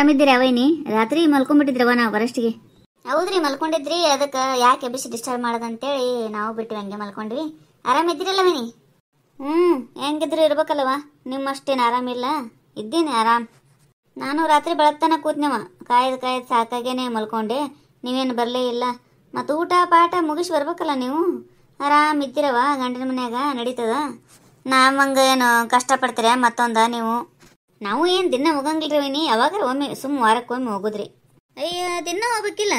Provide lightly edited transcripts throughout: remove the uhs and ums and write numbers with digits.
ಆರಾಮಿದ್ದೀರಿ ಅವೈನಿ? ರಾತ್ರಿ ಮಲ್ಕೊಂಡ್ಬಿಟ್ಟಿದ್ರವ ನಾವು ಬರಷ್ಟಿಗೆ. ಹೌದ್ರಿ, ಮಲ್ಕೊಂಡಿದ್ರಿ. ಅದಕ್ಕೆ ಯಾಕೆ ಎಬ್ಬಿಸಿ ಡಿಸ್ಟರ್ಬ್ ಮಾಡೋದಂತೇಳಿ ನಾವು ಬಿಟ್ಟು ಹಂಗೆ ಮಲ್ಕೊಂಡ್ವಿ. ಆರಾಮಿದ್ದೀರಲ್ಲ ವೈನಿ? ಹೆಂಗಿದ್ರು ಇರ್ಬೇಕಲ್ವ, ನಿಮ್ಮಷ್ಟೇನು ಆರಾಮಿಲ್ಲ. ಇದ್ದೀನಿ ಆರಾಮ್. ನಾನು ರಾತ್ರಿ ಬೆಳಗ್ತಾನ ಕೂತ್ನವ, ಕಾಯ್ದು ಸಾಕಾಗೇನೆ ಮಲ್ಕೊಂಡೆ. ನೀವೇನು ಬರಲೇ ಇಲ್ಲ. ಮತ್ತು ಊಟ ಪಾಠ ಮುಗಿಸಿ ಬರ್ಬೇಕಲ್ಲ ನೀವು. ಆರಾಮ್ ಇದ್ದೀರವ ಗಂಡನ ಮನ್ಯಾಗ? ನಡೀತದ? ನಾವಂಗೆ ಏನು ಕಷ್ಟಪಡ್ತೀರ ಮತ್ತೊಂದ ನೀವು? ನಾವು ಏನು ದಿನ ಹೋಗಂಗಿಲ್ರಿ ವೈನಿ, ಯಾವಾಗ ಒಮ್ಮೆ ಸುಮ್ಮ ವಾರಕ್ಕೊಮ್ಮೆ ಹೋಗುದ್ರಿ. ಅಯ್ಯೋ, ದಿನ ಹೋಗ್ಬೇಕಿಲ್ಲ.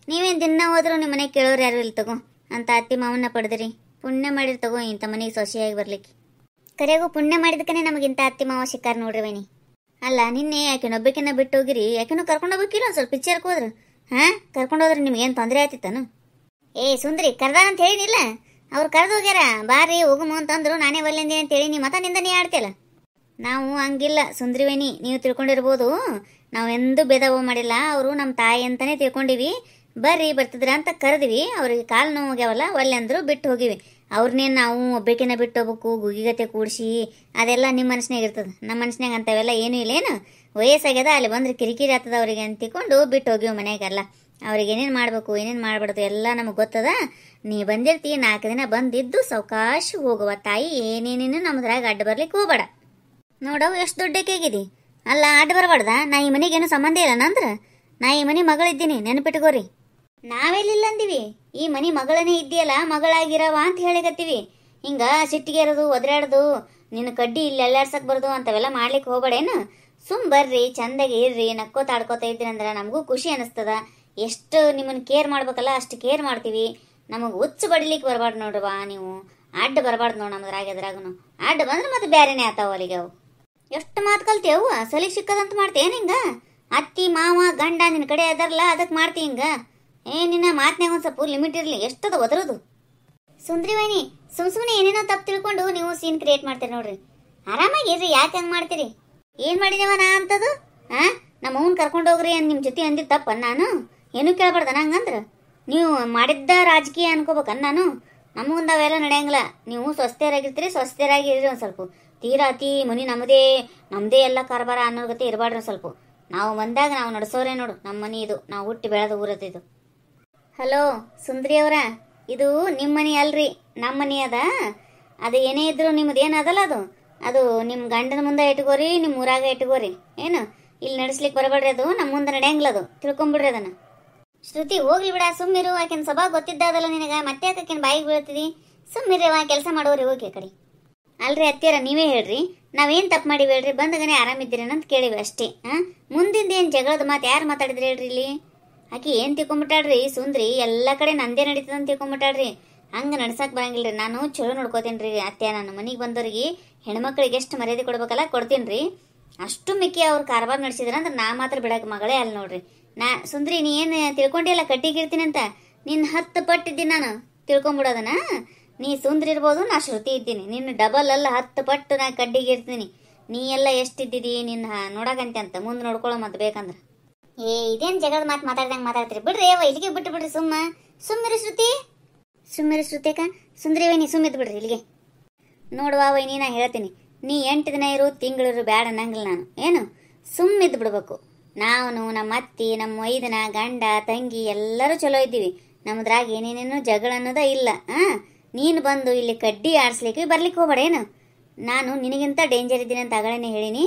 ನೀವೇನು ದಿನ ಹೋದ್ರು ನಿಮ್ಮ ಮನೆಗೆ ಕೇಳೋರು ಯಾರು ಇಲ್ಲ ತಗೋ. ಅಂತ ಅತ್ತಿ ಮಾವನ್ನ ಪಡೆದ್ರಿ, ಪುಣ್ಯ ಮಾಡಿರಿ ತಗೋ ಇಂಥ ಮನೆಗೆ ಸೊಸೆಯಾಗಿ ಬರ್ಲಿಕ್ಕೆ. ಕರೆಯಾಗೂ ಪುಣ್ಯ ಮಾಡಿದಕ್ಕನೆ ನಮಗಿಂತ ಅತ್ತಿ ಮಾವ ಸಿಕ್ಕಾರ ನೋಡ್ರಿ ವೈನಿ. ಅಲ್ಲ, ನಿನ್ನೆ ಯಾಕೆನೊಬ್ಬಕಿನ್ನ ಬಿಟ್ಟು ಹೋಗಿರಿ? ಯಾಕೆನೋ ಕರ್ಕೊಂಡು ಹೋಗ್ಬೇಕಿಲ್ಲ ಒಂದು ಸ್ವಲ್ಪ ಪಿಕ್ಚರ್ಗೆ ಹೋದ್ರು. ಕರ್ಕೊಂಡು ಹೋದ್ರೆ ನಿಮ್ಗೇನು ತೊಂದರೆ ಆಯ್ತಿತ್ತಾನು? ಸುಂದ್ರಿ ಕರ್ದಾರ ಅಂತ ಹೇಳಿನಿಲ್ಲ, ಅವ್ರು ಕರೆದು ಹೋಗ್ಯಾರ. ಬಾರಿ ಹೋಗುಮು ಅಂತಂದ್ರು, ನಾನೇ ಒಲ್ಲೆಂದಿ ಅಂತ ಹೇಳಿ ಮತ ನಿಂದ ನೀ ಆಡ್ತಿಯಲ್ಲ. ನಾವು ಹಂಗಿಲ್ಲ ಸುಂದ್ರಿ ವೈನಿ, ನೀವು ತಿಳ್ಕೊಂಡಿರ್ಬೋದು. ನಾವು ಎಂದೂ ಭೇದ ಭಾವ ಮಾಡಿಲ್ಲ. ಅವರು ನಮ್ಮ ತಾಯಿ ಅಂತಾನೆ ತಿಳ್ಕೊಂಡಿವಿ. ಬರ್ರಿ ಬರ್ತಿದ್ರ ಅಂತ ಕರೆದ್ವಿ. ಅವ್ರಿಗೆ ಕಾಲು ನೋವು ಹೋಗ್ಯಾವಲ್ಲ, ಒಲ್ಲೆ ಅಂದ್ರು ಬಿಟ್ಟು ಹೋಗಿವಿ. ಅವ್ರನ್ನೇನು ನಾವು ಒಬ್ಬಕಿನ ಬಿಟ್ಟು ಹೋಗ್ಬೇಕು ಗುಗಿಗತೆ ಕೂಡಿಸಿ ಅದೆಲ್ಲ ನಿಮ್ಮ ಮನಸ್ಸಿನಾಗ ಇರ್ತದೆ. ನಮ್ಮ ಮನಸ್ಸಿನಾಗ ಅಂತವೆಲ್ಲ ಏನೂ ಇಲ್ಲ. ಏನು ವಯಸ್ಸಾಗ್ಯದ, ಅಲ್ಲಿ ಬಂದ್ರೆ ಕಿರಿಕಿರಿ ಆಗ್ತದ ಅವ್ರಿಗೆ ಅಂತಿಕೊಂಡು ಬಿಟ್ಟು ಹೋಗಿವಿ ಮನೆಯಾಗೆಲ್ಲ. ಅವ್ರಿಗೆ ಏನೇನು ಮಾಡಬೇಕು ಏನೇನು ಮಾಡಬಾರ್ದು ಎಲ್ಲ ನಮಗೆ ಗೊತ್ತದ. ನೀ ಬಂದಿರ್ತಿ, 4 ದಿನ ಬಂದಿದ್ದು ಸಾವಕಾಶ ಹೋಗುವ ತಾಯಿ. ಏನೇನೇನು ನಮ್ಮದ್ರಾಗ ಅಡ್ಡ ಬರ್ಲಿಕ್ಕೆ ಹೋಗ್ಬೇಡ. ನೋಡವು ಎಷ್ಟು ದೊಡ್ಡಕ್ಕಾಗಿದಿ. ಅಲ್ಲ, ಅಡ್ಡ ಬರಬಾರ್ದ? ನಾ ಈ ಮನೆಗೇನು ಸಂಬಂಧ ಇಲ್ಲ ನಂದ್ರ? ನಾ ಈ ಮನೆ ಮಗಳಿದ್ದೀನಿ, ನೆನಪಿಟ್ಕೋರಿ. ನಾವೆಲ್ಲಿಲ್ಲ ಅಂದಿವಿ, ಈ ಮನೆ ಮಗಳನೇ ಇದ್ದೀಯಲ್ಲ, ಮಗಳಾಗಿರವ ಅಂತ ಹೇಳಿಕತ್ತೀವಿ. ಹಿಂಗ ಸಿಟ್ಟಿಗೆ ಇರೋದು, ಒದರಾಡೋದು, ನಿನ್ನ ಕಡ್ಡಿ ಇಲ್ಲಿ ಎಲ್ಲಾಡ್ಸಕ್ ಬರೋದು ಅಂತವೆಲ್ಲ ಮಾಡ್ಲಿಕ್ಕೆ ಹೋಗ್ಬೇಡೇನು. ಸುಮ್ ಬರ್ರಿ, ಚಂದಾಗಿ ಇರ್ರಿ, ನಕ್ಕೋತ ಆಡ್ಕೋತ ಇದ್ರಿ ಅಂದ್ರೆ ನಮಗೂ ಖುಷಿ ಅನಿಸ್ತದ. ಎಷ್ಟು ನಿಮ್ಮನ್ನ ಕೇರ್ ಮಾಡ್ಬೇಕಲ್ಲ ಅಷ್ಟು ಕೇರ್ ಮಾಡ್ತೀವಿ. ನಮಗೆ ಹುಚ್ಚು ಬಡಿಲಿಕ್ಕೆ ಬರಬಾರ್ದು ನೋಡ್ರವ ನೀವು. ಅಡ್ಡ ಬರಬಾರ್ದು ನೋಡಿ ನಮ್ದ್ರಾಗ ಎದ್ರಾಗನು. ಅಡ್ಡ ಬಂದ್ರೆ ಮತ್ತೆ ಬೇರೆನೇ ಆತಾವ ಅಲ್ಲಿಗೆ. ಅವು ಎಷ್ಟು ಮಾತು ಕಲ್ತೇವು, ಸಲಿಗೆ ಸಿಕ್ಕದಂತ ಮಾಡ್ತೇನು ಹಿಂಗ? ಅತ್ತಿ ಮಾವ ಗಂಡ ನಿನ್ನ ಕಡೆ ಅದಾರಲ್ಲ ಅದಕ್ಕೆ ಮಾಡ್ತಿ ಹಿಂಗ? ನಿನ್ನ ಮಾತನಾಗ ಒಂದು ಸ್ವಲ್ಪ ಲಿಮಿಟ್ ಇರಲಿ. ಎಷ್ಟದ ಒದರೋದು? ಸುಂದ್ರಿ ವೈನಿ, ಸುಮ್ಮನೆ ಏನೇನೋ ತಪ್ಪು ತಿಳ್ಕೊಂಡು ನೀವು ಸೀನ್ ಕ್ರಿಯೇಟ್ ಮಾಡ್ತೀರಿ ನೋಡ್ರಿ. ಆರಾಮಾಗಿರ್ರಿ, ಯಾಕೆ ಹಂಗೆ ಮಾಡ್ತೀರಿ? ಏನು ಮಾಡಿದೇವ ನಾ ಅಂತದು? ನಮ್ಮ ಅವ್ನ ಕರ್ಕೊಂಡು ಹೋಗ್ರಿ ನಿಮ್ಮ ಜೊತೆ ಅಂದಿದ್ದು ತಪ್ಪ ನಾನು? ಏನೂ ಕೇಳ್ಬಾರ್ದನ ಹಂಗಂದ್ರೆ? ನೀವು ಮಾಡಿದ್ದ ರಾಜಕೀಯ ಅನ್ಕೋಬೇಕನ್ ನಾನು? ನಮಗೊಂದು ಅವೆಲ್ಲ ನಡೆಯಂಗಿಲ್ಲ. ನೀವು ಸ್ವಸ್ಥರಾಗಿರ್ತೀರಿ, ಸ್ವಸ್ಥರಾಗಿರ್ರಿ. ಒಂದು ಸ್ವಲ್ಪ ತೀರಾ ಅತಿ ಮನಿ ನಮ್ಮದೇ ಎಲ್ಲ ಕಾರ್ಬಾರ ಅನ್ನೋ ಗತಿ ಇರಬಾರ್ದು. ಸ್ವಲ್ಪ ನಾವು ಬಂದಾಗ ನಾವು ನಡೆಸೋರೇ ನೋಡು. ನಮ್ಮ ಮನೆ ಇದು, ನಾವು ಹುಟ್ಟಿ ಬೆಳೆದ ಊರದಿದು. ಹಲೋ ಸುಂದ್ರಿ ಅವರ, ಇದು ನಿಮ್ಮ ಮನೆ ಅಲ್ರಿ, ನಮ್ಮ ಮನೆ ಅದ. ಅದು ಏನೇ ಇದ್ರು ನಿಮ್ದು ಏನದಲ್ಲ ಅದು ನಿಮ್ಮ ಗಂಡನ ಮುಂದೆ ಇಟ್ಕೋರಿ, ನಿಮ್ಮ ಊರಾಗ ಇಟ್ಕೋರಿ. ಏನು ಇಲ್ಲಿ ನಡೆಸ್ಲಿಕ್ಕೆ ಬರಬೇಡ್ರಿ. ಅದು ನಮ್ಮ ಮುಂದೆ ನಡೆಯಂಗಿಲ್ಲ. ಅದು ತಿಳ್ಕೊಂಬಿಡ್ರಿ ಅದನ್ನ. ಶ್ರುತಿ ಹೋಗ್ಲಿ ಬಿಡ, ಸುಮ್ಮಿರು. ಆಕೆನ ಸಭಾ ಗೊತ್ತಿದ್ದದಲ್ಲ ನಿನಗ, ಮತ್ತೆ ಆಕೆನ ಬಾಯಿಗೆ ಬೀಳ್ತಿದಿ. ಸುಮ್ಮಿರವ, ಕೆಲಸ ಮಾಡೋರಿ ಹೋಗಿ ಆ ಕಡೆ. ಅಲ್ರಿ ಅತ್ತಿಯರ, ನೀವೇ ಹೇಳ್ರಿ, ನಾವೇನು ತಪ್ಪು ಮಾಡಿವಿ ಹೇಳ್ರಿ? ಬಂದಗನೆ ಆರಾಮಿದ್ದೀರೇನಂತ ಕೇಳಿವಿ ಅಷ್ಟೇ. ಮುಂದಿಂದ ಏನು ಜಗಳದ ಮಾತು ಯಾರು ಮಾತಾಡಿದ್ರಿ ಹೇಳ್ರಿ ಇಲ್ಲಿ? ಆಕೆ ಏನು ತಿಳ್ಕೊಂಬಿಟ್ಟಾಳ್ರಿ ಸುಂದ್ರಿ, ಎಲ್ಲ ಕಡೆ ನಂದೇ ನಡೀತದ ಅಂತ ತಿಳ್ಕೊಂಬಿಟ್ಟಾಳ್ರಿ. ಹಂಗೆ ನಡ್ಸಕ್ಕೆ ಬರಂಗಿಲ್ರಿ. ನಾನು ಚಲೋ ನೋಡ್ಕೋತೀನಿ ರೀ ಅತ್ತೆ. ನಾನು ಮನೆಗೆ ಬಂದವ್ರಿಗೆ ಹೆಣ್ಮಕ್ಳಿಗೆ ಎಷ್ಟು ಮರ್ಯಾದೆ ಕೊಡ್ಬೇಕಲ್ಲ ಕೊಡ್ತೀನಿ ರೀ. ಅಷ್ಟು ಮಿಕ್ಕಿ ಅವ್ರು ಕಾರ್ಬಾರ್ ನಡೆಸಿದ್ರ ಅಂದ್ರೆ ನಾ ಮಾತ್ರ ಬಿಡಕ್ಕೆ ಮಗಳೇ ಅಲ್ಲ ನೋಡ್ರಿ. ಸುಂದ್ರಿ, ನೀ ಏನು ತಿಳ್ಕೊಂಡಿಲ್ಲ ಕಟ್ಟಿಗಿರ್ತೀನಿ ಅಂತ? ನಿನ್ನ 10 ಪಟ್ಟಿದ್ದೀನಿ ನಾನು ತಿಳ್ಕೊಂಬಿಡೋದನ. ನೀ ಸುಂದ್ರಿ ಇರ್ಬೋದು, ನಾ ಶ್ರುತಿ ಇದ್ದೀನಿ. ನಿನ್ನ ಡಬಲ್ ಅಲ್ಲ 10 ಪಟ್ಟು ನಾ ಕಡ್ಡಿಗಿರ್ತೀನಿ. ನೀ ಎಲ್ಲ ಎಷ್ಟಿದ್ದೀರಿ ನಿನ್ನ ನೋಡಕಂತೆ ಅಂತ ಮುಂದೆ ನೋಡ್ಕೊಳ್ಳೋ ಮತ್ತೆ ಬೇಕಂದ್ರೆ. ಇದೇನು ಜಗಳದ ಮಾತು ಮಾತಾಡ್ದಂಗೆ ಮಾತಾಡ್ತೀರಿ? ಬಿಡ್ರಿ ಇಲ್ಲಿಗೆ ಬಿಟ್ಟು ಬಿಡ್ರಿ. ಸುಮ್ಮಿರಿ ಶ್ರುತಿ, ಸುಮ್ಮಿರಿ ಶ್ರುತಿಕ. ಸುಂದ್ರಿ ವೈನಿ ಸುಮ್ಮಿದ್ ಬಿಡ್ರಿ ಇಲ್ಲಿಗೆ. ನೋಡುವ ವೈನಿ, ನಾ ಹೇಳ್ತೀನಿ, ನೀ 8 ದಿನ ಇರು ತಿಂಗಳಿರು ಬ್ಯಾಡ ಅನ್ನಂಗಿಲ್ಲ ನಾನು. ಏನು ಸುಮ್ಮಿದ್ದು ಬಿಡ್ಬೇಕು. ನಾವು ನಮ್ಮ ಅತ್ತಿ, ನಮ್ಮ ವೈದನ ಗಂಡ ತಂಗಿ ಎಲ್ಲರೂ ಚಲೋ ಇದ್ದೀವಿ. ನಮ್ಮದ್ರಾಗ ಏನೇನೇನು ಜಗಳ ಅನ್ನೋದ ಇಲ್ಲ. ನೀನು ಬಂದು ಇಲ್ಲಿ ಕಡ್ಡಿ ಆಡಿಸ್ಲಿಕ್ಕೆ ಬರ್ಲಿಕ್ಕೆ ಹೋಗ್ಬೇಡ. ಏನು ನಾನು ನಿನಗಿಂತ ಡೇಂಜರ್ ಇದ್ದೀನಿ ಅಂತ ಅಗಳೇನೆ ಹೇಳಿನಿ.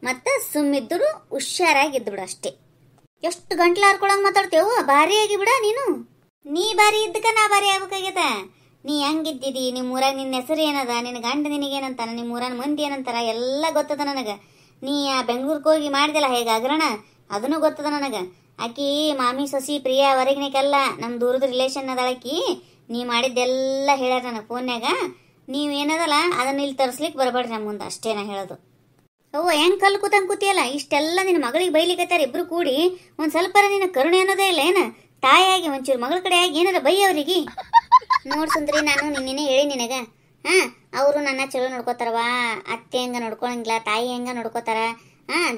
ಮತ್ತು ಸುಮ್ಮಿದ್ರು ಹುಷಾರಾಗಿದ್ದು ಬಿಡು ಅಷ್ಟೇ. ಎಷ್ಟು ಗಂಟ್ಲು ಹಾರ್ಕೊಳಂಗೆ ಮಾತಾಡ್ತೇವು? ಭಾರಿ ಆಗಿ ಬಿಡ ನೀನು. ನೀ ಭಾರಿ ಇದ್ದಕ್ಕ ನಾ ಭಾರಿ ಆಗ್ಬೇಕಾಗ್ಯದ. ನೀ ಹೆಂಗಿದ್ದಿದಿ, ನಿಮ್ಮ ಊರಾಗ ನಿನ್ನ ಹೆಸರು ಏನದ, ನಿನ್ನ ಗಂಡ ನಿನಗೇನಂತಾನ, ನಿಮ್ಮ ಊರನ ಮಂದಿ ಏನಂತಾರ ಎಲ್ಲ ಗೊತ್ತದ ನನಗೆ. ನೀ ಆ ಬೆಂಗ್ಳೂರ್ಗೆ ಹೋಗಿ ಮಾಡಿದೆಲ್ಲ ಹೇಗೆ ಹಗರಣ, ಅದನ್ನು ಗೊತ್ತದ ನನಗೆ. ಆಕಿ ಮಾಮಿ ಸೊಸಿ ಪ್ರಿಯ ಹೊರಗಿನಕ್ಕೆಲ್ಲ ನಮ್ಮ ದೂರದ ರಿಲೇಷನ್ ಅದಳಕಿ. ನೀ ಮಾಡಿದ್ದೆಲ್ಲ ಹೇಳ್ಯಾರ ನನಗೆ ಫೋನ್ಯಾಗ. ನೀವು ಏನದಲ್ಲ ಅದನ್ನ ಇಲ್ಲಿ ತರಿಸ್ಲಿಕ್ಕೆ ಬರಬೇಡ್ರಿ ನಮ್ಮ ಮುಂದೆ, ಅಷ್ಟೇ ನಾ ಹೇಳೋದು. ಅವ್ವ ಹೆಂಗೆ ಕಲ್ಲು ಕೂತಂಗೆ ಕೂತಿಯಲ್ಲ, ಇಷ್ಟೆಲ್ಲ ನಿನ್ನ ಮಗಳಿಗೆ ಬೈಲಿಕತ್ತಾರ ಇಬ್ರು ಕೂಡಿ. ಒಂದು ಸ್ವಲ್ಪ ನಿನ್ನ ಕರುಣೆ ಅನ್ನೋದೇ ಇಲ್ಲ ಏನು? ತಾಯಿಯಾಗಿ ಒಂಚೂರು ಮಗಳ ಕಡೆ ಆಗಿ ಏನಾರ ಬೈ ಅವ್ರಿಗೆ. ನೋಡ್ ಸುಂದ್ರಿ, ನಾನು ನಿನ್ನೆ ಹೇಳಿ ನಿನಗ, ಅವರು ನನ್ನ ಚಲೋ ನೋಡ್ಕೋತಾರವಾ. ಅತ್ತೆ ಹೆಂಗ ನೋಡ್ಕೊಳಂಗಿಲ್ಲ, ತಾಯಿ ಹೆಂಗ ನೋಡ್ಕೋತಾರ.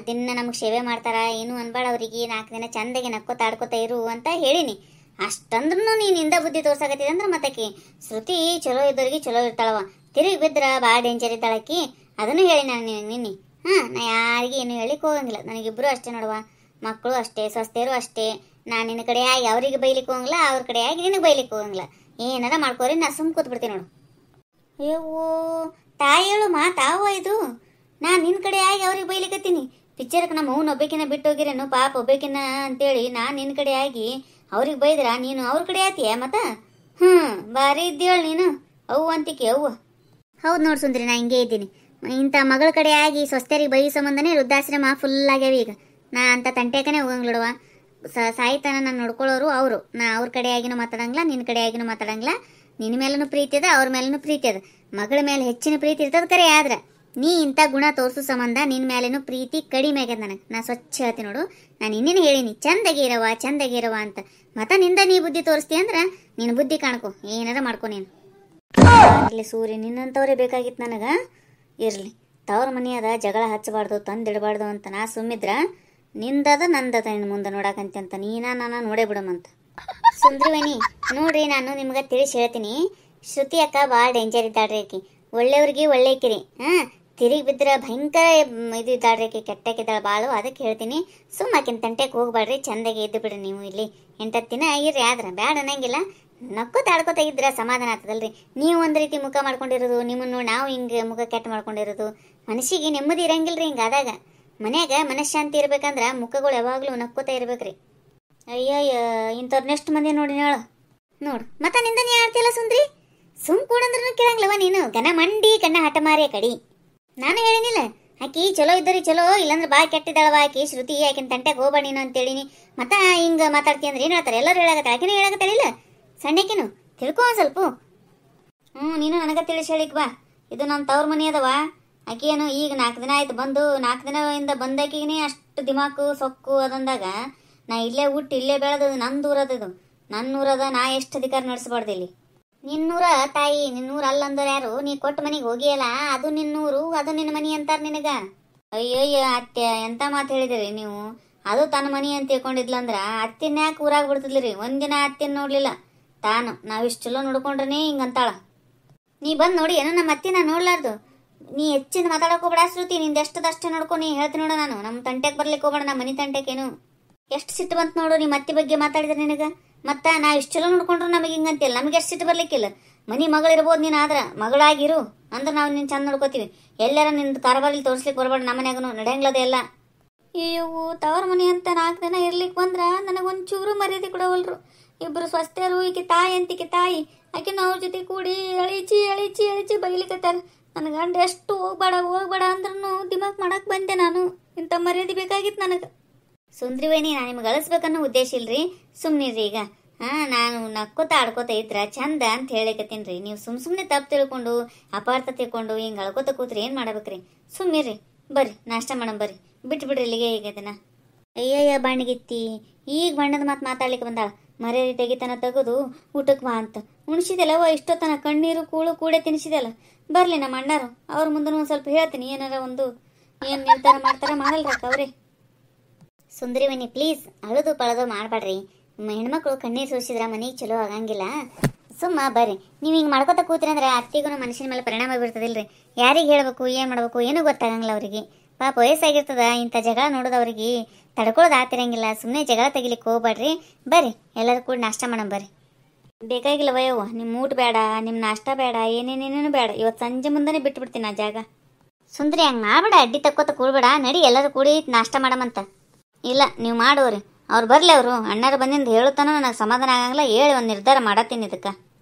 ದಿನ ನಮಗೆ ಸೇವೆ ಮಾಡ್ತಾರ. ಏನು ಅನ್ಬೇಡ ಅವ್ರಿಗೆ. 4 ದಿನ ಚಂದಾಗಿ ನಕ್ಕೋತ ಆಡ್ಕೋತ ಇರು ಅಂತ ಹೇಳಿನಿ. ಅಷ್ಟಂದ್ರೂ ನೀನಿಂದ ಬುದ್ಧಿ ತೋರ್ಸಾಕತ್ತಿದೆ ಅಂದ್ರೆ ಮತ್ತಕಿ ಶ್ರುತಿ ಚಲೋ ಇದ್ದವ್ರಿಗೆ ಚಲೋ ಇರ್ತಾಳವ. ತಿರುಗಿ ಬಿದ್ರ ಭಾಳ ಡೇಂಜರ್ ಇದ್ದಾಳಕಿ. ಅದನ್ನು ಹೇಳಿ ನಾನು ನಿನ್ನೆ. ನಾ ಯಾರಿಗೆ ಏನು ಹೇಳಿಕ್ ಹೋಗಂಗಿಲ್ಲ. ನನಗಿಬ್ರು ಅಷ್ಟೇ ನೋಡುವ. ಮಕ್ಕಳು ಅಷ್ಟೇ, ಸ್ವಸ್ಥರು ಅಷ್ಟೇ. ನಾನು ನಿನ್ನ ಕಡೆ ಆಗಿ ಅವ್ರಿಗೆ ಬೈಲಿಕ್ಕೆ ಹೋಗಂಗಿಲ್ಲ, ಅವ್ರ ಕಡೆ ಆಗಿ ನಿನಗೆ ಬೈಲಿಕ್ಕೆ ಹೋಗಂಗಿಲ್ಲ. ಏನಾರ ಮಾಡ್ಕೋರಿ, ನಾ ಸುಮ್ ಕೂತ್ಬಿಡ್ತೀನಿ ನೋಡು. ಅಯ್ಯೋ ತಾಯಿ ಹೇಳು ಮಾತಾವ ಇದು. ನಾನು ನಿನ್ನ ಕಡೆ ಆಗಿ ಅವ್ರಿಗೆ ಬೈಲಿಕತ್ತೀನಿ. ಪಿಕ್ಚರ್ಗೆ ನಮ್ಮ ಅವ್ನ ಒಬ್ಬಕಿನ ಬಿಟ್ಟು ಹೋಗಿರೇನು ಪಾಪ ಒಬ್ಬಕಿನ ಅಂತೇಳಿ ನಾನು ನಿನ್ನ ಕಡೆ ಆಗಿ ಅವ್ರಿಗೆ ಬೈದ್ರ ನೀನು ಅವ್ರ ಕಡೆ ಆತೀಯ ಮತ್ತ? ಬಾರಿ ಇದ್ದೇಳು ನೀನು. ಅವು ಅಂತಿಕೆ ಅವ್ವ. ಹೌದು ನೋಡಿ ಸುಂದ್ರಿ, ನಾ ಹಿಂಗೆ ಇದ್ದೀನಿ. ಇಂಥ ಮಗಳ ಕಡೆ ಆಗಿ ಸ್ವಸ್ಥರಿಗೆ ಬೈ ಸಂಬಂಧನೇ ವೃದ್ಧಾಶ್ರಮ ಫುಲ್ ಆಗ್ಯಾವ ಈಗ. ನಾ ಅಂತ ತಂಟೆಕನೇ ಹೋಗಂಗಿಲ್ಲಡುವ. ಸಾಯ್ತಾನ ನಾನು ನೋಡ್ಕೊಳ್ಳೋರು ಅವರು. ನಾ ಅವ್ರ ಕಡೆ ಆಗಿನೂ ಮಾತಾಡಂಗಿಲ್ಲ, ನಿನ್ನ ಕಡೆ ಆಗಿನೂ ಮಾತಾಡಂಗಿಲ್ಲ. ನಿನ್ನ ಮೇಲೂ ಪ್ರೀತಿ ಅದ, ಅವ್ರ ಮೇಲೂ ಪ್ರೀತಿ ಅದ. ಮಗಳ ಮೇಲೆ ಹೆಚ್ಚಿನ ಪ್ರೀತಿ ಇರ್ತದ ಕರೆ. ಆದ್ರೆ ನೀ ಇಂಥ ಗುಣ ತೋರಿಸೋ ಸಂಬಂಧ ನಿನ್ನ ಮೇಲೇನು ಪ್ರೀತಿ ಕಡಿಮೆ ಆಗ್ಯದ ನನಗೆ. ನಾ ಸ್ವಚ್ಛ ಹೇಳ್ತೀನಿ ನೋಡು. ನಾನು ಇನ್ನೇನು ಹೇಳೀನಿ ಚಂದಗಿರವ ಅಂತ. ಮತ್ತ ನಿಂದ ನೀ ಬುದ್ಧಿ ತೋರಿಸ್ತಿ ಅಂದ್ರೆ ನಿನ್ನ ಬುದ್ಧಿ ಕಾಣ್ಕೊ, ಏನಾರ ಮಾಡ್ಕೊ ನೀನು. ಇರಲಿ ಸೂರ್ಯ, ನಿನ್ನಂಥವ್ರೇ ಬೇಕಾಗಿತ್ತು ನನಗೆ. ಇರಲಿ, ತವ್ರ ಮನೆ ಅದ, ಜಗಳ ಹಚ್ಚಬಾರ್ದು, ತಂದಿಡಬಾರ್ದು ಅಂತ ನಾ ಸುಮ್ಮಿದ್ರ ನಿಂದದ ನಂದದ ನಿನ್ನ ಮುಂದೆ ನೋಡಕಂತ ನಾನು ನೋಡೇ ಬಿಡಮಂತ. ಸುಂದ್ರಿವನಿ ನೋಡ್ರಿ, ನಾನು ನಿಮ್ಗೆ ತಿಳಿಸಿ ಹೇಳ್ತೀನಿ. ಶ್ರುತಿ ಅಕ್ಕ ಭಾಳ ಡೇಂಜರ್ ಇದ್ದಾಳ್ರಿ. ಆಕಿ ಒಳ್ಳೆಯವ್ರಿಗೆ ಒಳ್ಳೆಕಿರಿ. ತಿರುಗಿ ಬಿದ್ದರೆ ಭಯಂಕರ ಇದು ಇದ್ದಾಳ್ರಿ. ಆಕಿ ಕೆಟ್ಟಕ್ಕಿದ್ದಾಳೆ ಭಾಳು. ಅದಕ್ಕೆ ಹೇಳ್ತೀನಿ, ಆಕಿನ ತಂಟೆಗೆ ಹೋಗ್ಬೇಡ್ರಿ, ಚಂದಾಗಿ ಇದ್ದು ಬಿಡ್ರಿ. ನೀವು ಇಲ್ಲಿ 8 ದಿನ ಆಗಿರ್ರಿ. ಆದ್ರೆ ಬ್ಯಾಡ ಅನ್ನಂಗಿಲ್ಲ. ನಕ್ಕೋತ ಇದ್ರ ಸಮಾಧಾನ ಆಗ್ತದಲ್ರಿ. ನೀವು ಒಂದು ರೀತಿ ಮುಖ ಮಾಡ್ಕೊಂಡಿರೋದು, ನಿಮ್ಮನ್ನು ನಾವು ಹಿಂಗೆ ಮುಖ ಕೆಟ್ಟ ಮಾಡ್ಕೊಂಡಿರೋದು, ಮನಸ್ಸಿಗೆ ನೆಮ್ಮದಿ ಇರಂಗಿಲ್ರಿ. ಹಿಂಗಾದಾಗ ಮನ್ಯಾಗ ಮನಃಶಾಂತಿ ಇರ್ಬೇಕಂದ್ರ ಮುಖಗಳು ಯಾವಾಗ್ಲೂ ನಕ್ಕೋತ ಇರ್ಬೇಕ್ರಿ. ಅಯ್ಯಯ್ಯ, ಇಂಥವ್ರು ನೆಕ್ಸ್ಟ್ ಮಂದಿ ನೋಡಿ ನೋಡು. ಮತ್ತ ನಿಂದ ನೀ ಆಡ್ತಿಲ್ಲ ಸುಂದ್ರಿ. ಸುಮ್ ಕೂಡಂದ್ರೂ ಕೇಳಂಗಿಲ್ಲವ ನೀನು. ಗನ ಮಂಡಿ ಕಣ್ಣ ಹಠ ಮಾರಿ ಕಡಿ. ನಾನು ಹೇಳಿನಿಲ್ಲ ಆಕಿ ಚಲೋ ಇದ್ದರಿ ಚಲೋ, ಇಲ್ಲಾಂದ್ರೆ ಭಾಳ ಕೆಟ್ಟಿದ್ದಾಳವ ಆಕಿ ಶ್ರುತಿ. ಆಕಿನ ತಂಟೆಗೆ ಹೋಗ್ಬೇಡ ನೀನು ಅಂತೇಳಿನಿ. ಮತ್ತ ಹಿಂಗ ಮಾತಾಡ್ತಿ ಅಂದ್ರೆ ಏನ್ ಹೇಳ್ತಾರೆ? ಎಲ್ಲರೂ ಹೇಳಕತ್ತಾಳ, ಆಕಿನೂ ಹೇಳಕತ್ತಾಳಿಲ್ಲ. ಸಣ್ಣಕಿನು ತಿಳ್ಕೊ ಒಂದು ಸ್ವಲ್ಪ. ನೀನು ನನಗೆ ತಿಳಿಸಿ ಹೇಳಿಕ್ ಬಾ. ಇದು ನಮ್ಮ ತವ್ರ ಮನಿ ಅದವ. ಆಕಿ ಏನು ಈಗ 4 ದಿನ ಆಯ್ತು ಬಂದು. 4 ದಿನದಿಂದ ಬಂದಾಕಿನೇ ಅಷ್ಟು ದಿಮಾಕು ಸೊಕ್ಕು ಅದಂದಾಗ ನಾ ಇಲ್ಲೇ ಹುಟ್ಟು ಇಲ್ಲೇ ಬೆಳೆದದು. ನನ್ನೂರದ ನಾ ಎಷ್ಟು ಅಧಿಕಾರ ನಡೆಸಬಾರ್ದು ಇಲ್ಲಿ. ನಿನ್ನೂರ ತಾಯಿ, ನಿನ್ನೂರ ಅಲ್ಲಂದ್ರೆ ಯಾರು? ನೀ ಕೊಟ್ಟ ಮನೆಗೆ ಹೋಗಿಯಲ್ಲ, ಅದು ನಿನ್ನೂರು, ಅದು ನಿನ್ನ ಮನಿ ಅಂತಾರ ನಿನಗ. ಅಯ್ಯಯ್ಯ ಅತ್ತೆ, ಎಂತ ಮಾತು ಹೇಳಿದಿರಿ ನೀವು. ಅದು ತನ್ನ ಮನಿ ಅಂತ ತಿಳ್ಕೊಂಡಿದ್ಲಂದ್ರ ಅತ್ತಿನ ಯಾಕೆ ಊರಾಗ ಬಿಡ್ತಿದ್ಲಿರಿ? ಒಂದಿನ ಅತ್ತಿನ ನೋಡ್ಲಿಲ್ಲ ತಾನು. ನಾವಿಷ್ಟು ಚಲೋ ನೋಡ್ಕೊಂಡ್ರೇ ಹಿಂಗಂತಾಳ. ನೀ ಬಂದು ನೋಡಿ ಏನೋ ನಮ್ಮ ಅತ್ತಿನ ನೋಡ್ಲಾರ್ದು. ನೀ ಹೆಚ್ಚಿಂದ ಮಾತಾಡಕ್ ಹೋಗ್ಬೇಡ ಶ್ರುತಿ. ನಿಂದ ಎಷ್ಟದಷ್ಟೇ ನೋಡ್ಕೊ. ನೀ ಹೇಳ್ತೀನಿ ನೋಡ, ನಾನು ನಮ್ಮ ತಂಟೆಗೆ ಬರ್ಲಿಕ್ಕೆ ಹೋಗ್ಬೇಡ, ನಮ್ಮ ಮನಿ ತಂಟೆಕೇನು. ಎಷ್ಟು ಸಿಟ್ಟು ಬಂತು ನೋಡು ನಿಮ್ಮ ಅತ್ತಿ ಬಗ್ಗೆ ಮಾತಾಡಿದ್ರೆ ನಿನಗ. ಮತ್ತ ನಾ ಇಷ್ಟು ಚಲೋ ನೋಡ್ಕೊಂಡ್ರು ನಮಗೆ ಹಿಂಗಂತಿಲ್ಲ. ನಮಗೆ ಎಷ್ಟು ಸಿಟ್ಟು ಬರ್ಲಿಕ್ಕಿಲ್ಲ. ಮನಿ ಮಗಳಿರ್ಬೋದು ನೀನು, ಆದ್ರ ಮಗಳಾಗಿರು ಅಂದ್ರೆ ನಾವು ನಿನ್ನ ಚಂದ ನೋಡ್ಕೋತೀವಿ. ಎಲ್ಲಾರ ನಿಂದು ಕಾರಬಾರಲ್ಲಿ ತೋರಿಸ್ಲಿಕ್ಕೆ ಬರ್ಬೇಡ. ನಮ್ಮ ಮನ್ಯಾಗನು ನಡೆಯಂಗ್ಲದೆ ಎಲ್ಲ. ಅಯ್ಯೋ, ತವ್ರ ಮನಿ ಅಂತ 4 ದಿನ ಇರ್ಲಿಕ್ಕೆ ಬಂದ್ರ ನನಗೊಂಚೂರು ಮರ್ಯಾದೆ ಕೊಡವಲ್ರು. ಇಬ್ಬರು ಸ್ವಸ್ಥರು. ಈಕೆ ತಾಯಿ ಅಂತಿಕೆ ತಾಯಿ. ಆಕಿನ ಅವ್ರ ಜೊತೆ ಕೂಡಿ ಎಳಿಚಿ ಬೈಲಿಕತ್ತಾರ. ನನ್ನ ಗಂಡ ಎಷ್ಟು ಹೋಗ್ಬೇಡ ಅಂದ್ರೂ ದಿಮಾಕ್ ಮಾಡಕ್ ಬಂದೆ ನಾನು. ಇಂಥ ಮರ್ಯಾದೆ ಬೇಕಾಗಿತ್ತು ನನಗೆ. ಸುಂದ್ರಿವೇಣಿ, ನಾನು ನಿಮ್ಗೆ ಗಳಿಸ್ಬೇಕನ್ನೋ ಉದ್ದೇಶ ಇಲ್ರಿ. ಸುಮ್ಮನಿರ್ರಿ ಈಗ. ನಾನು ನಕ್ಕೋತ ಆಡ್ಕೋತ ಇದ್ರ ಚಂದ ಅಂತ ಹೇಳಿಕತ್ತೀನ್ರಿ. ನೀವು ಸುಮ್ಮನೆ ತಪ್ಪು ತಿಳ್ಕೊಂಡು ಅಪಾರ್ಥ ತಿಳ್ಕೊಂಡು ಹಿಂಗೆ ಅಳ್ಕೋತ ಕೂತ್ರಿ ಏನು ಮಾಡ್ಬೇಕ್ರಿ? ಸುಮ್ಮಿರ್ರಿ. ಬರ್ರಿ ನಾಷ್ಟ ಮಾಡಮ್ ಬರ್ರಿ. ಬಿಟ್ಬಿಡ್ರಿ ಇಲ್ಲಿಗೆ ಈಗ ಅದನ್ನ. ಅಯ್ಯಯ್ಯ ಬಣ್ಣಗಿತ್ತಿ, ಈಗ ಬಣ್ಣದ ಮಾತು ಮಾತಾಡ್ಲಿಕ್ಕೆ ಬಂದಾಳ. ಮರ್ಯಾದೆ ತೆಗಿತನ ತೆಗೆದು ಊಟಕ್ಕೆ ಬಾ ಅಂತ ಉಣಿಸಿದೆಲ್ಲವ. ಇಷ್ಟೊತ್ತನ ಕಣ್ಣೀರು ಕೂಳು ಕೂಡೆ ತಿನ್ನಿಸಿದೆಲ್ಲ. ಬರ್ಲಿ ನಮ್ಮ ಅಣ್ಣಾರು, ಅವ್ರ ಮುಂದೆ ಒಂದು ಸ್ವಲ್ಪ ಹೇಳ್ತೀನಿ. ಏನಾರ ಒಂದು ಏನು ನಿರ್ಧಾರ ಮಾಡ್ತಾರ ಮಾಡಲ್ರಕ್ಕ ಅವ್ರೆ. ಸುಂದರಿವನಿ ಪ್ಲೀಸ್, ಅಳದು ಪಳದು ಮಾಡಬೇಡ್ರಿ. ಹೆಣ್ಮಕ್ಳು ಕಣ್ಣೀರು ಸೋಸಿದ್ರ ಮನೆಗೆ ಚಲೋ ಆಗಂಗಿಲ್ಲ. ಸುಮ್ಮ ಬರ್ರಿ. ನೀವು ಹಿಂಗೆ ಮಾಡ್ಕೊತ ಕೂತ್ರಿ ಅಂದ್ರೆ ಅತ್ತಿಗೂ ಮನುಷ್ಯನ ಮೇಲೆ ಪರಿಣಾಮ ಬೀರ್ತದಿಲ್ರಿ. ಯಾರಿಗೆ ಹೇಳ್ಬೇಕು ಏನು ಮಾಡ್ಬೇಕು ಏನೂ ಗೊತ್ತಾಗಂಗಿಲ್ಲ ಅವ್ರಿಗೆ. ಪಾಪ ವಯಸ್ಸಾಗಿರ್ತದ. ಇಂಥ ಜಗಳ ನೋಡೋದು ಅವ್ರಿಗೆ ತಡ್ಕೊಳ್ಳೋದು ಆಗ್ತಿರಂಗಿಲ್ಲ. ಸುಮ್ಮನೆ ಜಗಳ ತೆಗಿಲಿಕ್ಕೆ ಹೋಗ್ಬೇಡ್ರಿ. ಬರ್ರಿ ಎಲ್ಲರೂ ಕೂಡ ನಾಷ್ಟ ಮಾಡಮ್ ಬರ್ರಿ. ಬೇಕಾಗಿಲ್ಲ ವಯವ್ವ, ನಿಮ್ಮ ಊಟ ಬೇಡ, ನಿಮ್ಮ ನಾಷ್ಟ ಬೇಡ, ಏನೇನೇನೇನು ಬೇಡ. ಇವತ್ತು ಸಂಜೆ ಮುಂದೆ ಬಿಟ್ಬಿಡ್ತೀನಿ ಆ ಜಾಗ. ಸುಂದ್ರಿ ಹಂಗೆ ಮಾಡ್ಬೇಡ, ಅಡ್ಡಿ ತಕ್ಕೋತ ಕೂಡ್ಬೇಡ. ನಡಿ ಎಲ್ಲರೂ ಕೂಡಿ ನಾಷ್ಟ ಮಾಡಮಂತ. ಇಲ್ಲ ನೀವು ಮಾಡೋರಿ. ಅವ್ರು ಬರಲಿ. ಅವರು ಅಣ್ಣಾರು ಬಂದಿಂದ ಹೇಳುತ್ತಾನ ನನಗೆ ಸಮಾಧಾನ ಆಗಂಗಿಲ್ಲ. ಹೇಳಿ ಒಂದು ನಿರ್ಧಾರ ಮಾಡತ್ತೀನಿ ಇದಕ್ಕೆ.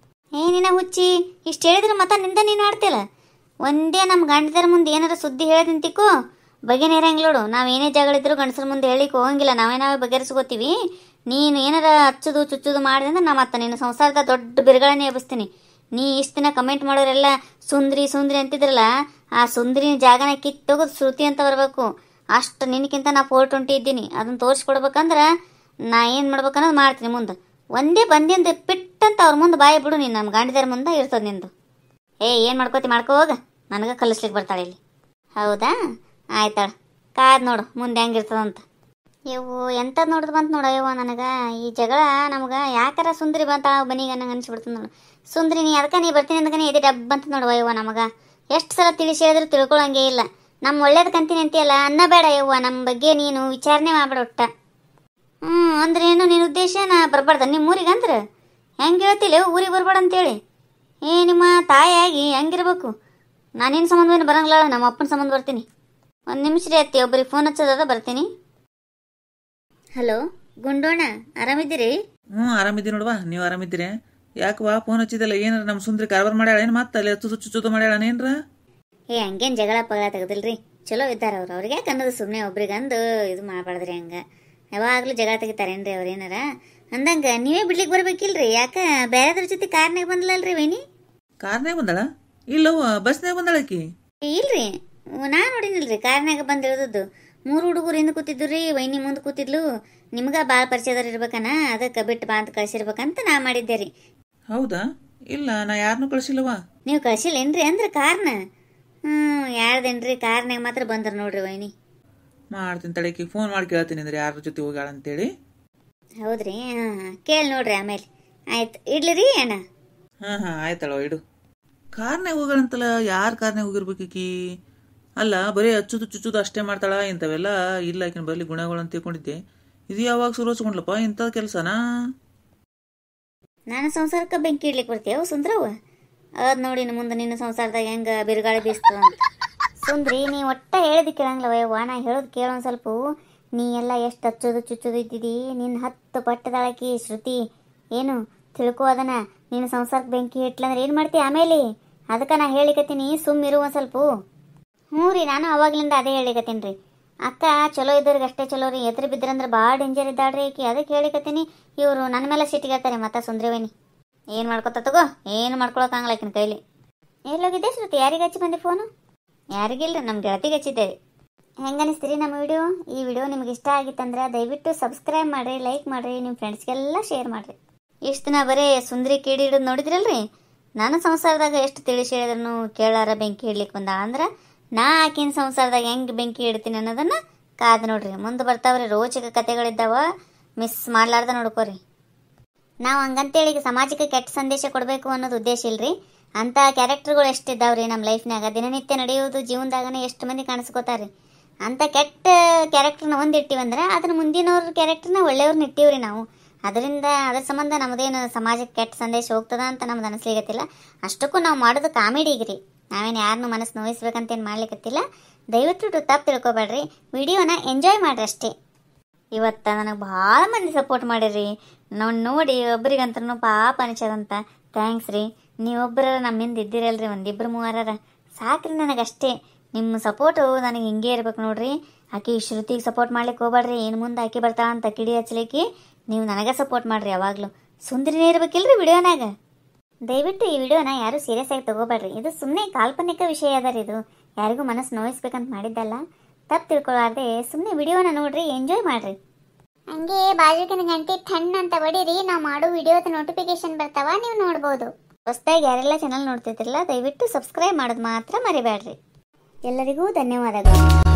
ಏನಿನ ಹುಚ್ಚಿ, ಇಷ್ಟು ಹೇಳಿದ್ರೆ ಮತ್ತೆ ನಿಂದ ನೀನು ಆಡ್ತಿಲ್ಲ. ಒಂದೇ ನಮ್ಮ ಗಂಡದರ ಮುಂದೆ ಏನಾರ ಸುದ್ದಿ ಹೇಳ್ದಿಂತಿಕೋ ಬಗೆನೇ ಇರಂಗಿಲ್ಲ ನೋಡು. ನಾವೇನೇ ಜಗಳಿದ್ರು ಗಂಡಸರ ಮುಂದೆ ಹೇಳಿಕ್ಕೆ ಹೋಗಂಗಿಲ್ಲ. ನಾವೇ ಬಗೆಹರಿಸ್ಕೋತೀವಿ. ನೀನು ಏನಾರ ಹಚ್ಚುದು ಚುಚ್ಚುದು ಮಾಡಿದೆ ಅಂದ್ರೆ ನಾ ಮತ್ತೆ ನಿನ್ನ ಸಂಸಾರದ ದೊಡ್ಡ ಬಿರುಗಳನ್ನೇ ಎಬ್ಬಿಸ್ತೀನಿ. ನೀ ಇಷ್ಟು ದಿನ ಕಮೆಂಟ್ ಮಾಡೋರೆಲ್ಲ ಸುಂದ್ರಿ ಅಂತಿದ್ರಲ್ಲ, ಆ ಸುಂದ್ರಿನ ಜಾಗನ ಕಿತ್ತೋಗೋದು ಶ್ರುತಿ ಅಂತ ಬರಬೇಕು. ಅಷ್ಟು ನಿನಕ್ಕಿಂತ ನಾ 420 ಇದ್ದೀನಿ. ಅದನ್ನ ತೋರಿಸ್ಕೊಡ್ಬೇಕಂದ್ರೆ ನಾ ಏನು ಮಾಡ್ಬೇಕನ್ನೋದು ಮಾಡ್ತೀನಿ ಮುಂದೆ. ಒಂದೇ ಬಂದಿಂದ ಪಿಟ್ಟಂತ ಅವ್ರ ಮುಂದೆ ಬಾಯಿ ಬಿಡು. ನೀನು ನಮ್ಮ ಗಂಡದರ ಮುಂದೆ ಇರ್ತದೆ ನಿಂದು. ಏನು ಮಾಡ್ಕೋ ಹೋಗ. ನನಗೆ ಕಲಿಸ್ಲಿಕ್ಕೆ ಬರ್ತಾಳೆ ಇಲ್ಲಿ. ಹೌದಾ, ಆಯ್ತಾಳ. ಕಾದ್ ನೋಡು ಮುಂದೆ ಹೆಂಗಿರ್ತದಂತ. ಇವು ಎಂಥದ್ದು ನೋಡ್ದು ಬಂತು ನೋಡು. ಅಯ್ಯವ್ವ ನನಗೆ ಈ ಜಗಳ ನಮ್ಗೆ ಯಾಕಾರ ಸುಂದರಿ ಬಂತಾಳ ಬನಿಗೆ ನಂಗೆ ಅನಿಸ್ಬಿಡ್ತದೆ ನೋಡು. ಸುಂದರಿ ನೀ ಅದಕ್ಕೆ ನೀ ಬರ್ತೀನಿ ಅಂದಕ್ಕೆ ಇದೆ ಡಬ್ಬ ಅಂತ ನೋಡು. ಅಯ್ಯವ್ವ ನಮಗೆ ಎಷ್ಟು ಸಲ ತಿಳಿಸಿ ಹೇಳಿದ್ರು ತಿಳ್ಕೊಳಂಗೆ ಇಲ್ಲ. ನಮ್ಮ ಒಳ್ಳೇದು ಕಂತೀನಿ ಅಂತೀಯಲ್ಲ, ಅನ್ನ ಬೇಡ ಯವ್ವ. ನಮ್ಮ ಬಗ್ಗೆ ನೀನು ವಿಚಾರಣೆ ಮಾಡ್ಬೇಡ ಒಟ್ಟ. ಅಂದ್ರೆ ಏನು ನಿನ್ನ ಉದ್ದೇಶ? ನಾ ಬರ್ಬಾರ್ದ ನಿಮ್ಮ ಊರಿಗೆ ಅಂದ್ರೆ? ಹೆಂಗೆ ಹೇಳ್ತಿಲ್ಲ ಊರಿಗೆ ಬರ್ಬೇಡ ಅಂತೇಳಿ? ನಿಮ್ಮ ತಾಯಿಯಾಗಿ ಹೆಂಗಿರ್ಬೇಕು? ನಾನೇನು ಸಂಬಂಧ ಬರಂಗಿಲ್ಲ, ನಮ್ಮ ಅಪ್ಪನ ಸಂಬಂಧ ಬರ್ತೀನಿ. ಒಂದು ನಿಮಿಷ ರೀ ಅತ್ತಿ, ಒಬ್ಬರಿಗೆ ಫೋನ್ ಹಚ್ಚೋದ, ಬರ್ತೀನಿ. ಹಲೋ ಗುಂಡೋಣ, ಆರಾಮಿದ್ದೀರಿ? ಆರಾಮಿದ್ದೀರಿ ನೋಡುವ, ನೀವು ಆರಾಮಿದ್ದೀರಿ? ಯಾಕವಾ ಫೋನ್ ಹಚ್ಚಿದಲ್ಲ? ಏನಾರ ನಮ್ಮ ಸುಂದ್ರಿ ಕಾರ್ಬಾರ್ ಮಾಡ್ಯಾಳ ಏನು? ಮತ್ತೆ ಅಲ್ಲಿ ಚುಚ್ಚು ಮಾಡ್ಯಾಳ ಏನ್ರ? ಹಂಗೇನು ಜಗಳ ಪಗಳ ತೆಗದಿಲ್ರಿ, ಚಲೋ ಇದ್ದಾರೆ ಅವ್ರು. ಅವ್ರಿಗೆ ಯಾಕೆ ಅನ್ನೋದು ಸುಮ್ಮನೆ ಒಬ್ರಿಗಂದು ಇದು ಮಾಡಬಾರ್ದ್ರಿ. ಹಂಗೆ ಯಾವಾಗಲೂ ಜಗಳ ತೆಗಿತಾರೇನ್ರಿ ಅವ್ರು ಏನಾರ ಅಂದಂಗೆ? ನೀವೇ ಬಿಡ್ಲಿಕ್ಕೆ ಬರ್ಬೇಕಿಲ್ರಿ? ಯಾಕೆ ಬೇರೆದ್ರ ಜೊತೆ ಕಾರ್ನಾಗ ಬಂದ್ಲಲ್ರಿ ವೈನಿ? ಕಾರ್ನಾಗ ಬಂದಾಳ? ಇಲ್ಲವ ಬಸ್ನಾಗ ಬಂದಾಳಕಿ? ಇಲ್ರಿ, ನಾ ನೋಡಿನಿಲ್ರಿ ಕಾರ್ನಾಗ ಬಂದು ಇಳಿದದ್ದು. 3 ಹುಡುಗರು ಹಿಂದೆ ಕೂತಿದ್ದು ರೀ, ವೈನಿ ಮುಂದೆ ಕೂತಿದ್ಲು. ನಿಮ್ಗೆ ಭಾಳ ಪರಿಚಯದವ್ರು ಇರ್ಬೇಕನ, ಅದಕ್ಕೆ ಬಿಟ್ಟು ಬಾ ಅಂತ ಕಳ್ಸಿರ್ಬೇಕಂತ ನಾ ಮಾಡಿದ್ದೆ ರೀ. ಹೌದಾ? ಇಲ್ಲ, ನಾ ಯಾರನ್ನೂ ಕಳ್ಸಿಲ್ಲವಾ. ನೀವು ಕಳ್ಸಿಲ್ಲೇನ್ರಿ ಅಂದ್ರೆ ಕಾರ್ನ? ಯಾರ್ದೇನ್ರಿ ಕಾರ್ನಾಗ ಮಾತ್ರ ಬಂದ್ರ ನೋಡ್ರಿ ವೈನಿ. ಮಾಡ್ತೀನಿ ತಡಕಿ, ಫೋನ್ ಮಾಡಿ ಕೇಳ್ತೀನಿ ಅಂದ್ರೆ ಯಾರ ಜೊತೆ ಹೋಗ್ಯಾಳ ಅಂತೇಳಿ. ಹೌದ್ರಿ? ಕೇಳಿ ನೋಡ್ರಿ ಆಮೇಲೆ. ಆಯ್ತು, ಇಡ್ಲಿ ರೀ ಅಣ್ಣ. ಹಾಂ ಆಯ್ತಳ ಇಡು. ಕಾರ್ನಾಗ ಹೋಗ್ಯಾಳಂತಲ್ಲ, ಯಾರ ಕಾರ್ನಾಗ ಹೋಗಿರ್ಬೇಕೀಕಿ? ಅಲ್ಲ, ಬರೀ ಹಚ್ಚುದು ಚುಚ್ಚುದು ಅಷ್ಟೇ ಮಾಡ್ತಾಳ, ಇಂಥವೆಲ್ಲ ಇಲ್ಲ ಆಕಿನ ಬರಲಿ ಗುಣಗಳು ಅಂತ ತಿಳ್ಕೊಂಡಿದ್ದೆ. ಇದು ಯಾವಾಗ ಸುರೋಸ್ಕೊಂಡ್ಲಪ್ಪ ಇಂಥ ಕೆಲಸನಾ? ನಾನು ಸಂಸಾರಕ್ಕೆ ಬೆಂಕಿ ಇಡ್ಲಿಕ್ಕೆ ಬರ್ತೀವ ಸುಂದ್ರವ? ಅದ್ ನೋಡಿ ಮುಂದೆ ನಿನ್ನ ಸಂಸಾರದಾಗ ಹೆಂಗ ಬಿರುಗಾಳಿ ಬೀಸ್ತದ ಅಂತ. ಸುಂದ್ರಿ, ನೀ ಒಟ್ಟ ಹೇಳಿದ್ ಕೇಳಂಗಿಲ್ಲವ. ನಾ ಹೇಳೋದು ಕೇಳೋ ಸ್ವಲ್ಪ. ನೀ ಎಲ್ಲ ಎಷ್ಟು ಹಚ್ಚೋದು ಚುಚ್ಚೋದು ಇದ್ದಿದಿ, ನಿನ್ನ 10 ಪಟ್ಟದಾಳಕಿ ಶ್ರುತಿ. ಏನು ತಿಳ್ಕೊ ಅದನ್ನ. ನಿನ್ನ ಸಂಸಾರಕ್ಕೆ ಬೆಂಕಿ ಇಟ್ಲಂದ್ರೆ ಏನು ಮಾಡ್ತೀಯ ಆಮೇಲೆ? ಅದಕ್ಕೆ ನಾ ಹೇಳಿಕತ್ತೀನಿ, ಸುಮ್ಮಿರು ಒಂದು ಸ್ವಲ್ಪ. ಹ್ಞೂ ರೀ, ನಾನು ಅವಾಗ್ಲಿಂದ ಅದೇ ಹೇಳಿಕತ್ತೀನಿ ರೀ. ಅಕ್ಕ ಚಲೋ ಇದ್ದವ್ರಿಗೆ ಅಷ್ಟೇ ಚಲೋ ರೀ, ಎದುರು ಬಿದ್ರಂದ್ರೆ ಭಾಳ ಡೇಂಜರ್ ಇದ್ದಾಳ್ರಿ ಈಕಿ. ಅದಕ್ಕೆ ಹೇಳಿಕತ್ತೀನಿ. ಇವರು ನನ್ನ ಮೇಲೆ ಸಿಟ್ಟಿಗೆ ಹೇಳ್ತಾರೆ ಮತ್ತೆ ಸುಂದ್ರವೇನಿ. ಏನು ಮಾಡ್ಕೊತ ತಗೋ, ಏನು ಮಾಡ್ಕೊಳಕ್ಕಾಗಲ್ಲ ಆಕಿನ ಕೈಲಿ. ಎಲ್ಲೋಗಿದ್ದೆ ಶ್ರುತಿ? ಯಾರಿಗೆ ಹಚ್ಚಿ ಬಂದೆ ಫೋನು? ಯಾರಿಗಿಲ್ರಿ, ನಮ್ಮ ಗೆಳತಿಗೆ ಹಚ್ಚಿದ್ದೇವೆ. ಹೆಂಗೆ ಅನಿಸ್ತೀರಿ ನಮ್ಮ ವಿಡಿಯೋ? ಈ ವಿಡಿಯೋ ನಿಮ್ಗೆ ಇಷ್ಟ ಆಗಿತ್ತಂದ್ರೆ ದಯವಿಟ್ಟು ಸಬ್ಸ್ಕ್ರೈಬ್ ಮಾಡಿರಿ, ಲೈಕ್ ಮಾಡಿರಿ, ನಿಮ್ಮ ಫ್ರೆಂಡ್ಸ್ಗೆಲ್ಲ ಶೇರ್ ಮಾಡಿರಿ. ಇಷ್ಟು ದಿನ ಬರೀ ಸುಂದ್ರಿ ಕಿಡಿ ಹಿಡಿದು ನೋಡಿದ್ರಲ್ರಿ. ನನ್ನ ಸಂಸಾರದಾಗ ಎಷ್ಟು ತಿಳಿಸಿ ಹೇಳಿದ್ರು ಕೇಳಾರ ಬೆಂಕಿ ಇಡ್ಲಿಕ್ಕೆ ಬಂದ ಅಂದ್ರೆ, ನಾ ಆಕಿನ ಸಂಸಾರದಾಗ ಹೆಂಗೆ ಬೆಂಕಿ ಇಡ್ತೀನಿ ಅನ್ನೋದನ್ನ ಕಾದು ನೋಡ್ರಿ. ಮುಂದೆ ಬರ್ತಾವ್ರಿ ರೋಚಕ ಕಥೆಗಳಿದ್ದಾವ, ಮಿಸ್ ಮಾಡ್ಲಾರ್ದ ನೋಡ್ಕೋರಿ. ನಾವು ಹಂಗಂತೇಳಿ ಸಮಾಜಕ್ಕೆ ಕೆಟ್ಟ ಸಂದೇಶ ಕೊಡಬೇಕು ಅನ್ನೋದು ಉದ್ದೇಶ ಇಲ್ರಿ. ಅಂಥ ಕ್ಯಾರೆಕ್ಟರ್ಗಳು ಎಷ್ಟಿದ್ದಾವ್ರಿ ನಮ್ಮ ಲೈಫ್ನಾಗ. ದಿನನಿತ್ಯ ನಡೆಯೋದು ಜೀವನದಾಗನೇ ಎಷ್ಟು ಮಂದಿ ಕಾಣಿಸ್ಕೋತಾರೆ. ಅಂಥ ಕೆಟ್ಟ ಕ್ಯಾರೆಕ್ಟರ್ನ ಒಂದಿಟ್ಟಿವಂದ್ರೆ ಅದನ್ನ ಮುಂದಿನವ್ರ ಕ್ಯಾರೆಕ್ಟರ್ನ ಒಳ್ಳೆಯವ್ರನ್ನ ಇಟ್ಟಿವ್ರಿ ನಾವು. ಅದರಿಂದ ಅದ್ರ ಸಂಬಂಧ ನಮ್ಮದೇನು ಸಮಾಜಕ್ಕೆ ಕೆಟ್ಟ ಸಂದೇಶ ಹೋಗ್ತದ ಅಂತ ನಮ್ದು ಅನಿಸ್ಲಿಗತ್ತಿಲ್ಲ. ಅಷ್ಟಕ್ಕೂ ನಾವು ಮಾಡೋದು ಕಾಮಿಡಿಗ್ರಿ. ನಾವೇನು ಯಾರನ್ನೂ ಮನಸ್ಸು ನೋಯಿಸ್ಬೇಕಂತೇನು ಮಾಡ್ಲಿಕ್ಕತ್ತಿಲ್ಲ. ದಯವಿಟ್ಟು ತಪ್ಪು ತಿಳ್ಕೊಬೇಡ್ರಿ, ವಿಡಿಯೋನ ಎಂಜಾಯ್ ಮಾಡ್ರಿ ಅಷ್ಟೇ. ಇವತ್ತು ನನಗೆ ಭಾಳ ಮಂದಿ ಸಪೋರ್ಟ್ ಮಾಡಿರಿ. ನಾವು ನೋಡಿ ಒಬ್ರಿಗಂತೂ ಪಾಪ ಅನಿಸದಂತ ಥ್ಯಾಂಕ್ಸ್ ರೀ. ನೀವೊಬ್ಬರ ನಮ್ಮಿಂದ ಇದ್ದಿರಲ್ರಿ, 1-2-3 ಸಾಕ್ರಿ ನನಗಷ್ಟೇ. ನಿಮ್ಮ ಸಪೋರ್ಟು ನನಗೆ ಹಿಂಗೆ ಇರ್ಬೇಕು ನೋಡ್ರಿ. ಆಕೆ ಶ್ರುತಿಗೆ ಸಪೋರ್ಟ್ ಮಾಡ್ಲಿಕ್ಕೆ ಹೋಗ್ಬೇಡ್ರಿ. ಏನು ಮುಂದೆ ಆಕೆ ಬರ್ತಾಳ ಅಂತ ಕಿಡಿ ಹಚ್ಚಲಿಕ್ಕೆ ನೀವು ನನಗೆ ಸಪೋರ್ಟ್ ಮಾಡಿರಿ. ಯಾವಾಗಲೂ ಸುಂದರಿನೇ ಇರ್ಬೇಕಿಲ್ರಿ ವಿಡಿಯೋನಾಗ. ದಯವಿಟ್ಟು ಈ ವಿಡಿಯೋನ ಯಾರು ಸೀರಿಯಸ್ ಆಗಿ ತಗೋಬೇಡ್ರಿ. ಇದು ಸುಮ್ಮನೆ ಕಾಲ್ಪನಿಕ ವಿಷಯ ಅದ ರೀ. ಇದು ಯಾರಿಗೂ ಮನಸ್ಸು ನೋಯಿಸ್ಬೇಕಂತ ಮಾಡಿದ್ದಲ್ಲ. ತಪ್ಪು ತಿಳ್ಕೊಳ್ಳಾರ್ದೆ ಸುಮ್ಮನೆ ವಿಡಿಯೋನ ನೋಡ್ರಿ, ಎಂಜಾಯ್ ಮಾಡ್ರಿ. ಹಂಗೆ ಬಾಜುಕಿನ ಗಂಟೆ ಥಣ್ಣ ಅಂತ ಬಡೀರಿ. ನಾವು ಮಾಡೋ ವಿಡಿಯೋದ ನೋಟಿಫಿಕೇಶನ್ ಬರ್ತಾವ, ನೀವು ನೋಡ್ಬೋದು. ಹೊಸದಾಗಿ ಯಾರೆಲ್ಲ ಚಾನಲ್ ನೋಡ್ತಿದ್ರಲ್ಲ ದಯವಿಟ್ಟು ಸಬ್ಸ್ಕ್ರೈಬ್ ಮಾಡೋದು ಮಾತ್ರ ಮರಿಬೇಡ್ರಿ. ಎಲ್ಲರಿಗೂ ಧನ್ಯವಾದಗಳು.